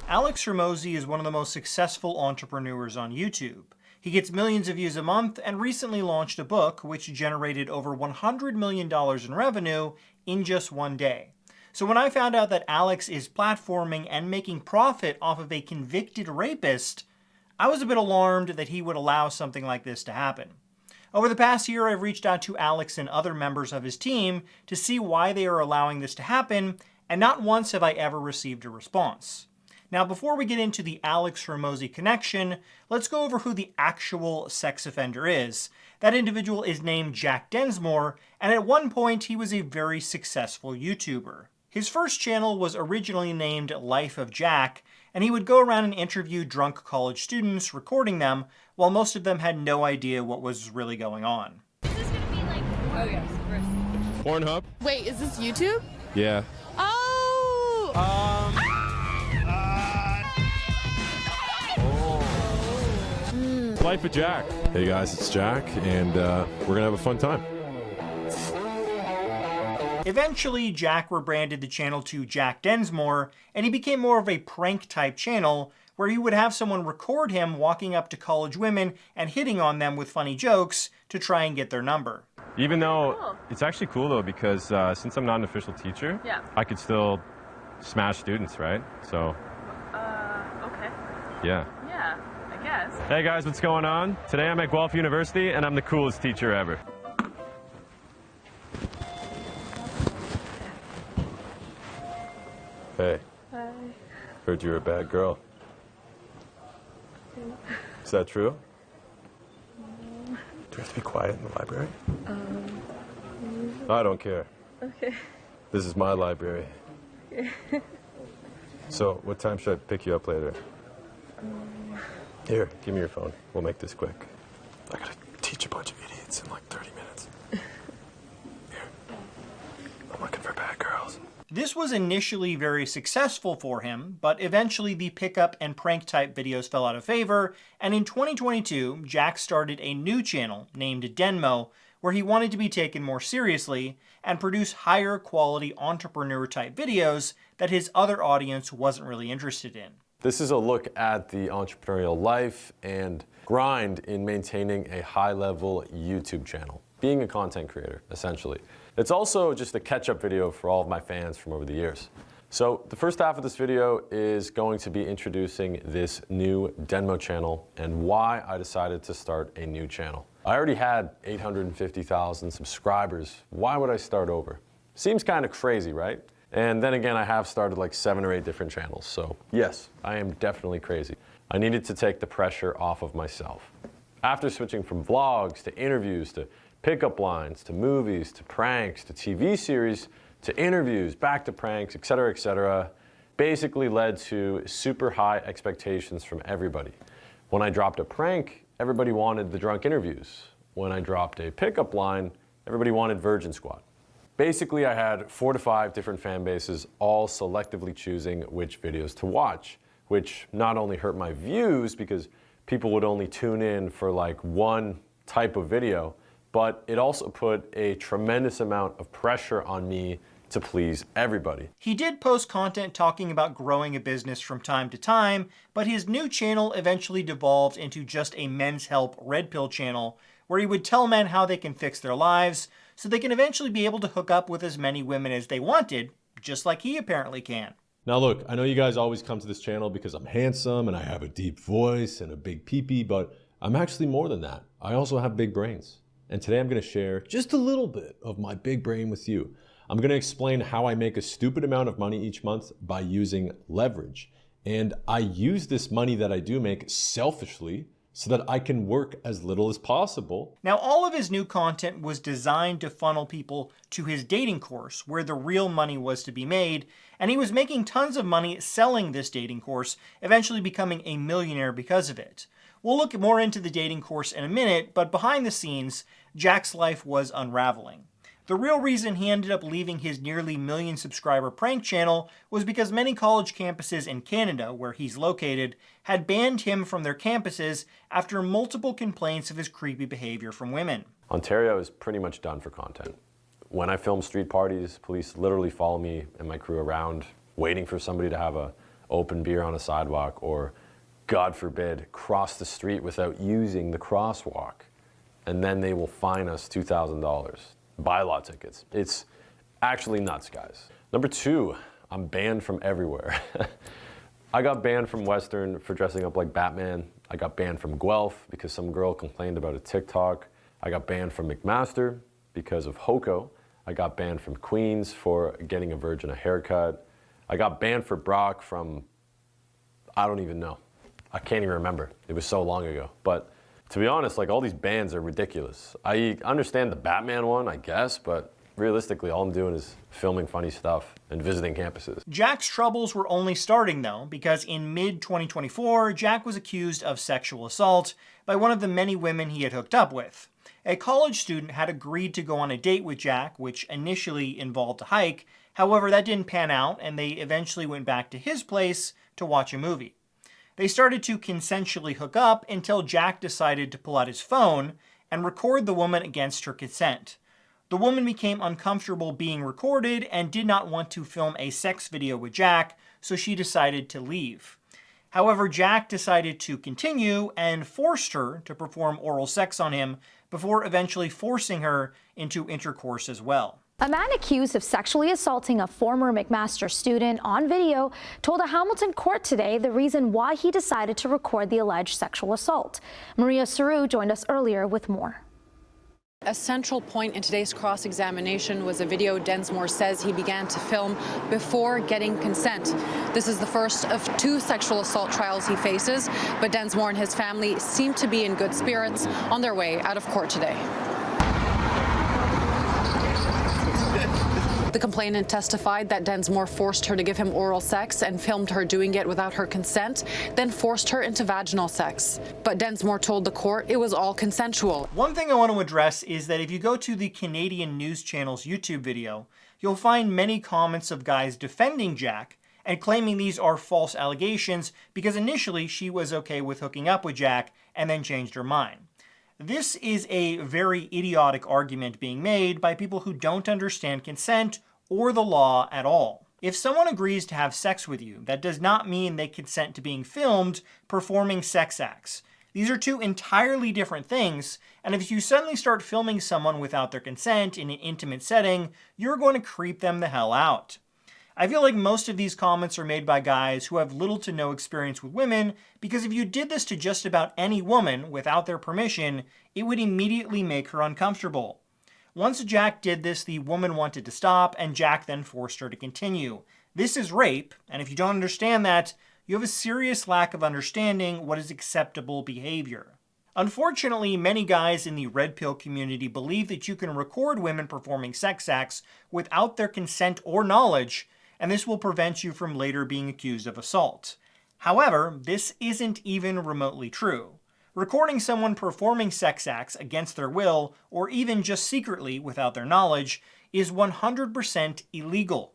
Alex Hormozi is one of the most successful entrepreneurs on YouTube. He gets millions of views a month and recently launched a book which generated over $100 million in revenue in just one day. So when I found out that Alex is platforming and making profit off of a convicted rapist, I was a bit alarmed that he would allow something like this to happen. Over the past year, I've reached out to Alex and other members of his team to see why they are allowing this to happen, and not once have I ever received a response. Now, before we get into the Alex Hormozi connection, let's go over who the actual sex offender is. That individual is named Jack Densmore, and at one point he was a very successful YouTuber. His first channel was originally named Life of Jack, and he would go around and interview drunk college students, recording them, while most of them had no idea what was really going on. Is this gonna be like, oh yes, first. Pornhub? Wait, is this YouTube? Yeah. Oh! Life of Jack. Hey guys, it's Jack, and we're gonna have a fun time. Eventually, Jack rebranded the channel to Jack Densmore, and he became more of a prank-type channel, where he would have someone record him walking up to college women and hitting on them with funny jokes to try and get their number. Even though it's actually cool though, because since I'm not an official teacher, I could still smash students, right? So. Okay. Yeah. Yeah, I guess. Hey guys, what's going on? Today I'm at Guelph University, and I'm the coolest teacher ever. Hey. Hi. Heard you're a bad girl. Is that true? Do we have to be quiet in the library? I don't care. Okay. This is my library. Okay. So, what time should I pick you up later? Here, give me your phone. We'll make this quick. I gotta teach a bunch of idiots in like 30 minutes. Here. I'm looking for bad girls. This was initially very successful for him, but eventually the pickup and prank type videos fell out of favor, and in 2022, Jack started a new channel named Denmo, where he wanted to be taken more seriously and produce higher quality entrepreneur type videos that his other audience wasn't really interested in. This is a look at the entrepreneurial life and grind in maintaining a high-level YouTube channel, being a content creator, essentially. It's also just a catch-up video for all of my fans from over the years. So the first half of this video is going to be introducing this new Denmo channel and why I decided to start a new channel. I already had 850,000 subscribers. Why would I start over? Seems kind of crazy, right? And then again, I have started like 7 or 8 different channels. So yes, I am definitely crazy. I needed to take the pressure off of myself. After switching from vlogs to interviews to pickup lines to movies to pranks to TV series to interviews, back to pranks, etc., basically led to super high expectations from everybody. When I dropped a prank, everybody wanted the drunk interviews. When I dropped a pickup line, everybody wanted Virgin Squad. Basically, I had 4 to 5 different fan bases, all selectively choosing which videos to watch, which not only hurt my views because people would only tune in for like one type of video, but it also put a tremendous amount of pressure on me to please everybody. He did post content talking about growing a business from time to time, but his new channel eventually devolved into just a men's help red pill channel where he would tell men how they can fix their lives so they can eventually be able to hook up with as many women as they wanted, just like he apparently can. Now look, I know you guys always come to this channel because I'm handsome and I have a deep voice and a big pee-pee, but I'm actually more than that. I also have big brains. And today I'm gonna share just a little bit of my big brain with you. I'm gonna explain how I make a stupid amount of money each month by using leverage. And I use this money that I do make selfishly so that I can work as little as possible. Now, all of his new content was designed to funnel people to his dating course, where the real money was to be made, and he was making tons of money selling this dating course, eventually becoming a millionaire because of it. We'll look more into the dating course in a minute, but behind the scenes, Jack's life was unraveling. The real reason he ended up leaving his nearly million subscriber prank channel was because many college campuses in Canada, where he's located, had banned him from their campuses after multiple complaints of his creepy behavior from women. Ontario is pretty much done for content. When I film street parties, police literally follow me and my crew around, waiting for somebody to have a open beer on a sidewalk, or, God forbid, cross the street without using the crosswalk. And then they will fine us $2,000. Bylaw tickets. It's actually nuts, guys. Number 2, I'm banned from everywhere. I got banned from Western for dressing up like Batman. I got banned from Guelph because some girl complained about a TikTok. I got banned from McMaster because of Hoko. I got banned from Queens for getting a virgin a haircut. I got banned for Brock from, I don't even know. I can't even remember. It was so long ago. But to be honest, like, all these bans are ridiculous. I understand the Batman one, I guess, but realistically, all I'm doing is filming funny stuff and visiting campuses. Jack's troubles were only starting, though, because in mid-2024, Jack was accused of sexual assault by one of the many women he had hooked up with. A college student had agreed to go on a date with Jack, which initially involved a hike. However, that didn't pan out, and they eventually went back to his place to watch a movie. They started to consensually hook up until Jack decided to pull out his phone and record the woman against her consent. The woman became uncomfortable being recorded and did not want to film a sex video with Jack, so she decided to leave. However, Jack decided to continue and forced her to perform oral sex on him before eventually forcing her into intercourse as well. A man accused of sexually assaulting a former McMaster student on video told a Hamilton court today the reason why he decided to record the alleged sexual assault. Maria Saru joined us earlier with more. A central point in today's cross-examination was a video Densmore says he began to film before getting consent. This is the first of 2 sexual assault trials he faces, but Densmore and his family seem to be in good spirits on their way out of court today. The complainant testified that Densmore forced her to give him oral sex and filmed her doing it without her consent, then forced her into vaginal sex. But Densmore told the court it was all consensual. One thing I want to address is that if you go to the Canadian News Channel's YouTube video, you'll find many comments of guys defending Jack and claiming these are false allegations because initially she was okay with hooking up with Jack and then changed her mind. This is a very idiotic argument being made by people who don't understand consent or the law at all. If someone agrees to have sex with you, that does not mean they consent to being filmed performing sex acts. These are 2 entirely different things, and if you suddenly start filming someone without their consent in an intimate setting, you're going to creep them the hell out. I feel like most of these comments are made by guys who have little to no experience with women, because if you did this to just about any woman without their permission, it would immediately make her uncomfortable. Once Jack did this, the woman wanted to stop, and Jack then forced her to continue. This is rape, and if you don't understand that, you have a serious lack of understanding what is acceptable behavior. Unfortunately, many guys in the red pill community believe that you can record women performing sex acts without their consent or knowledge, and this will prevent you from later being accused of assault. However, this isn't even remotely true. Recording someone performing sex acts against their will, or even just secretly without their knowledge, is 100% illegal.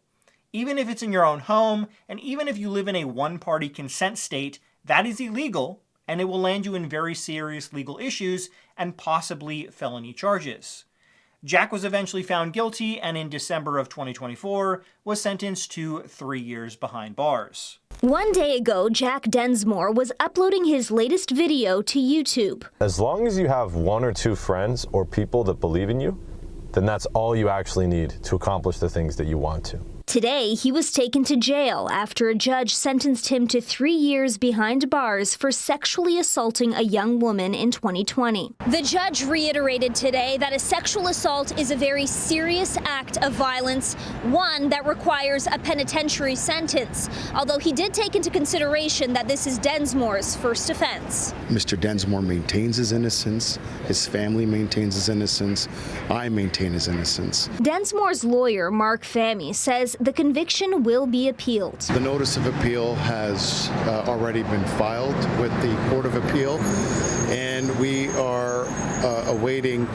Even if it's in your own home, and even if you live in a one-party consent state, that is illegal, and it will land you in very serious legal issues and possibly felony charges. Jack was eventually found guilty and in December of 2024 was sentenced to 3 years behind bars. One day ago, Jack Densmore was uploading his latest video to YouTube. As long as you have 1 or 2 friends or people that believe in you, then that's all you actually need to accomplish the things that you want to. Today, he was taken to jail after a judge sentenced him to 3 years behind bars for sexually assaulting a young woman in 2020. The judge reiterated today that a sexual assault is a very serious act of violence, one that requires a penitentiary sentence, although he did take into consideration that this is Densmore's first offense. Mr. Densmore maintains his innocence, his family maintains his innocence, I maintain his innocence. Densmore's lawyer, Mark Fahmy, says the conviction will be appealed. The notice of appeal has already been filed with the Court of Appeal, and we are awaiting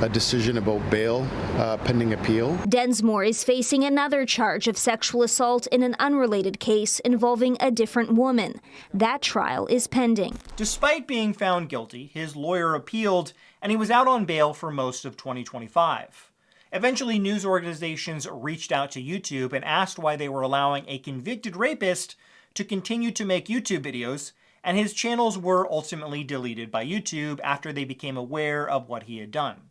a decision about bail pending appeal. Densmore is facing another charge of sexual assault in an unrelated case involving a different woman. That trial is pending. Despite being found guilty, his lawyer appealed, and he was out on bail for most of 2025. Eventually, news organizations reached out to YouTube and asked why they were allowing a convicted rapist to continue to make YouTube videos, and his channels were ultimately deleted by YouTube after they became aware of what he had done.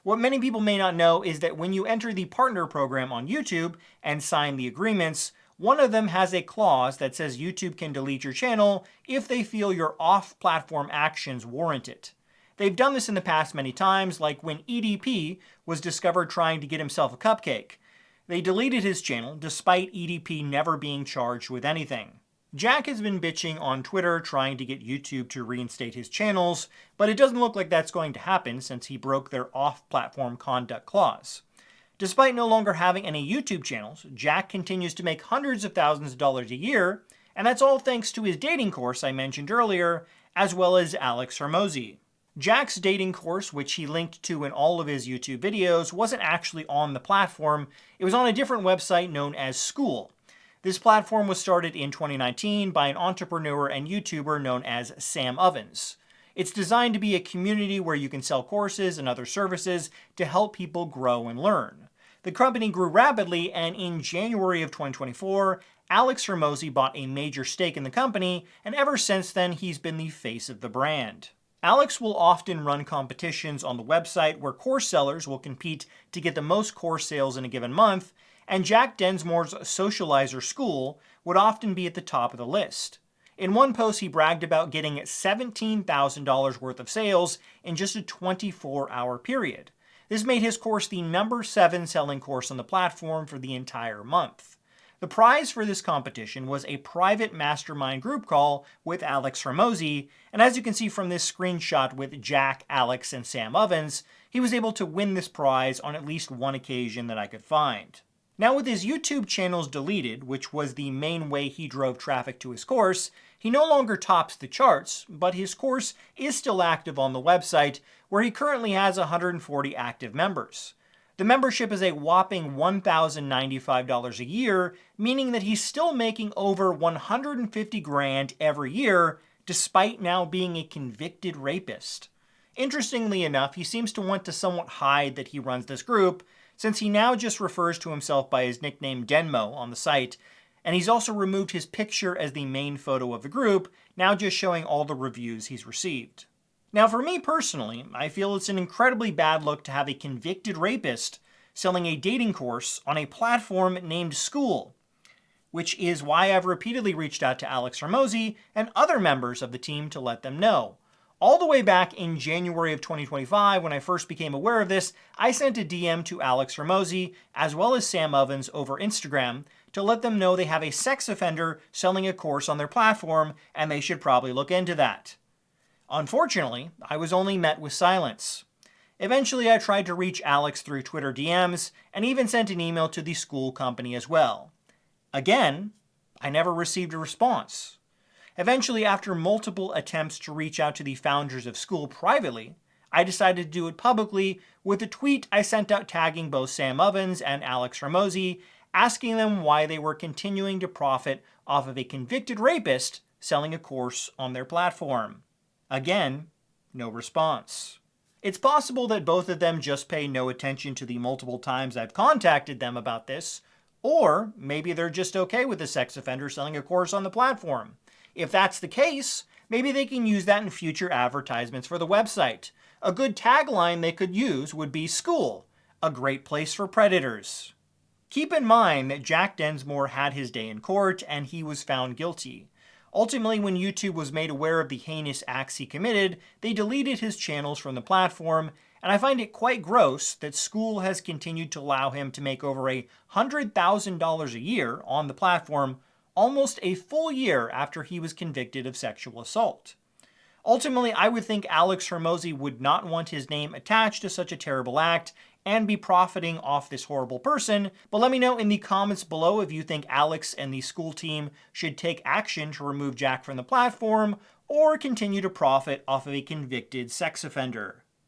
What many people may not know is that when you enter the partner program on YouTube and sign the agreements, one of them has a clause that says YouTube can delete your channel if they feel your off-platform actions warrant it. They've done this in the past many times, like when EDP was discovered trying to get himself a cupcake. They deleted his channel despite EDP never being charged with anything. Jack has been bitching on Twitter trying to get YouTube to reinstate his channels, but it doesn't look like that's going to happen since he broke their off-platform conduct clause. Despite no longer having any YouTube channels, Jack continues to make hundreds of thousands of dollars a year, and that's all thanks to his dating course I mentioned earlier, as well as Alex Hormozi. Jack's dating course, which he linked to in all of his YouTube videos, wasn't actually on the platform. It was on a different website known as Skool. This platform was started in 2019 by an entrepreneur and YouTuber known as Sam Ovens. It's designed to be a community where you can sell courses and other services to help people grow and learn. The company grew rapidly, and in January of 2024, Alex Hormozi bought a major stake in the company, and ever since then he's been the face of the brand. Alex will often run competitions on the website where course sellers will compete to get the most course sales in a given month, and Jack Densmore's socializer Skool would often be at the top of the list. In one post, he bragged about getting $17,000 worth of sales in just a 24-hour period. This made his course the number 7 selling course on the platform for the entire month. The prize for this competition was a private mastermind group call with Alex Hormozi, and as you can see from this screenshot with Jack, Alex, and Sam Ovens, he was able to win this prize on at least one occasion that I could find. Now with his YouTube channels deleted, which was the main way he drove traffic to his course, he no longer tops the charts, but his course is still active on the website, where he currently has 140 active members. The membership is a whopping $1,095 a year, meaning that he's still making over $150,000 every year, despite now being a convicted rapist. Interestingly enough, he seems to want to somewhat hide that he runs this group, since he now just refers to himself by his nickname Denmo on the site, and he's also removed his picture as the main photo of the group, now just showing all the reviews he's received. Now for me personally, I feel it's an incredibly bad look to have a convicted rapist selling a dating course on a platform named Skool, which is why I've repeatedly reached out to Alex Hormozi and other members of the team to let them know. All the way back in January of 2025, when I first became aware of this, I sent a DM to Alex Hormozi, as well as Sam Ovens over Instagram, to let them know they have a sex offender selling a course on their platform, and they should probably look into that. Unfortunately, I was only met with silence. Eventually, I tried to reach Alex through Twitter DMs, and even sent an email to the Skool company as well. Again, I never received a response. Eventually, after multiple attempts to reach out to the founders of Skool privately, I decided to do it publicly with a tweet I sent out tagging both Sam Ovens and Alex Hormozi, asking them why they were continuing to profit off of a convicted rapist selling a course on their platform. Again, no response. It's possible that both of them just pay no attention to the multiple times I've contacted them about this, or maybe they're just okay with a sex offender selling a course on the platform. If that's the case, maybe they can use that in future advertisements for the website. A good tagline they could use would be Skool, a great place for predators. Keep in mind that Jack Densmore had his day in court and he was found guilty. Ultimately, when YouTube was made aware of the heinous acts he committed, they deleted his channels from the platform, and I find it quite gross that Skool has continued to allow him to make over $100,000 a year on the platform, almost a full year after he was convicted of sexual assault. Ultimately, I would think Alex Hormozi would not want his name attached to such a terrible act and be profiting off this horrible person, but let me know in the comments below if you think Alex and the Skool team should take action to remove Jack from the platform or continue to profit off of a convicted sex offender.